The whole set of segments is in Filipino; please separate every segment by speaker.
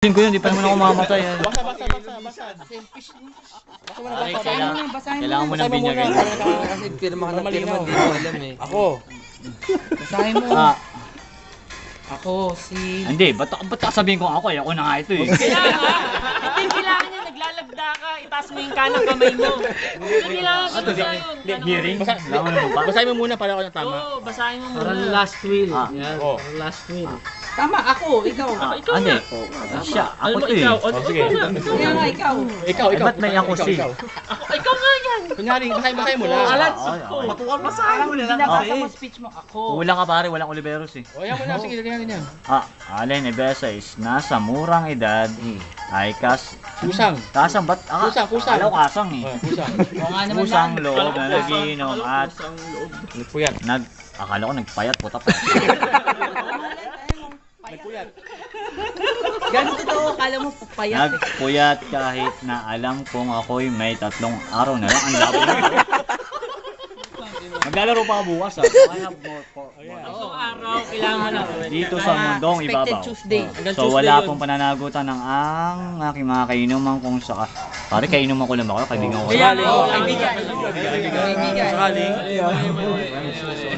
Speaker 1: Ko yun, di pa naman ako mamatay.
Speaker 2: Basa.
Speaker 1: Kailangan mo ng binyag.
Speaker 3: Kasi pirma ka na pirma, di ko alam eh.
Speaker 2: Ako.
Speaker 3: Basahin mo.
Speaker 1: Ah,
Speaker 3: Ako si...
Speaker 1: hindi, ba't sabihin ko ako? Ako na nga ito eh.
Speaker 4: Kaya nga, hindi kailangan niya naglalagda ka, itaas mo yung kanang kamay mo. Hindi kailangan ka na yun.
Speaker 1: Hearing? Kailangan mo pa?
Speaker 2: Basahin mo muna para ako ng tama.
Speaker 4: Oo, basahin mo muna.
Speaker 3: Parang last will.
Speaker 1: Ah.
Speaker 3: Yan,
Speaker 2: Oh.
Speaker 3: parang last will. Tama, ako, ikaw.
Speaker 4: Ikaw
Speaker 1: Hindi.
Speaker 4: nga.
Speaker 1: Siya, ako
Speaker 4: Alam mo,
Speaker 1: to eh.
Speaker 4: ikaw.
Speaker 2: sige.
Speaker 3: Kaya nga, ikaw.
Speaker 2: Ikaw.
Speaker 1: Eh, ba't may ako si?
Speaker 4: Ikaw nga yan.
Speaker 2: Kunyari, basahin mo lang.
Speaker 4: Alat,
Speaker 1: okay,
Speaker 4: ko.
Speaker 1: okay.
Speaker 4: Matuwal basahin mo na lang.
Speaker 3: Binabasa mo speech mo, ako.
Speaker 1: Kulang ka pare, walang Oliveros eh.
Speaker 2: O, yan mo na. Sige, ganyan.
Speaker 1: Allen Ebesa is nasa murang edad ay
Speaker 2: Kusang.
Speaker 1: kasang ba't?
Speaker 2: Kusang.
Speaker 1: Alaw kasang eh.
Speaker 2: Kusang.
Speaker 3: Oo nga naman
Speaker 1: Kusang
Speaker 3: lang.
Speaker 1: loob na nagiinom at
Speaker 2: Nagpuyat.
Speaker 1: akala ko nagpayat puta pa.
Speaker 2: Nagpuyat.
Speaker 3: Ganun totoo, akala mo pupayat eh.
Speaker 1: Nagpuyat kahit na alam kong ako'y may 3 araw na lang ang laban ko. Maglalaro pa ako bukas ha. I have more.
Speaker 4: Isang araw, kailangan mo na.
Speaker 1: Dito sa mundong
Speaker 3: Expected
Speaker 1: ibabaw.
Speaker 3: Tuesday.
Speaker 1: So wala pong pananagutan ng ang aking mga kainuman kung saka. Pare kainuman ko lang ba kayo? Kaibigan ko.
Speaker 4: Kaya,
Speaker 3: Oo,
Speaker 4: kaibigan.
Speaker 3: Kaibigan.
Speaker 2: Sakaling.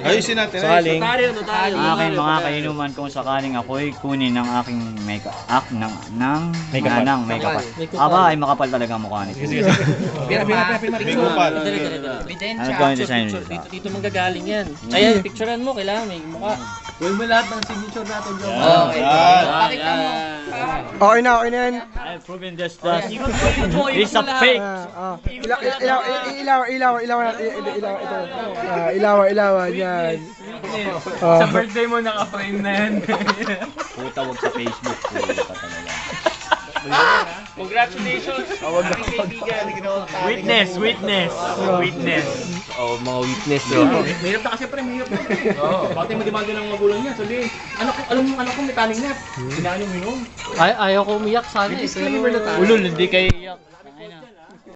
Speaker 2: Ayusin natin. Sakaling.
Speaker 1: Ang aking mga kainuman kung sakaling ako'y kunin ng aking makeup ng
Speaker 2: May kapal.
Speaker 1: ng makeup. Aba ay makapal talaga ang mukha nito.
Speaker 2: Sige. Pira. Bingupal.
Speaker 3: Ebidensya.
Speaker 1: Ano gawin design
Speaker 4: Dito manggagaling yan. Kaya, picturean mo, kailangan may mukha.
Speaker 3: Huwag mo lahat ng signature natin, Joe.
Speaker 1: Oh,
Speaker 3: Pakita mo.
Speaker 5: Okay na yan.
Speaker 1: I've proven this that is a fake.
Speaker 5: Ilaw, yan.
Speaker 3: Sa birthday mo naka-frame na yan.
Speaker 1: Puta wag sa Facebook. Puta talaga.
Speaker 4: Congratulations, aking kaibigan.
Speaker 1: Witness.
Speaker 2: Oh, mga witness.
Speaker 4: Mahirap na kasi pre, mahirap na. Bakit mo dimagin ng magulang niya? Sabihin, alam mo kong may taling na. Kailangan yung minom.
Speaker 3: Ayaw ko umiyak sana eh.
Speaker 4: Disclaimer na tayo.
Speaker 1: Ulol, hindi kayo iyak.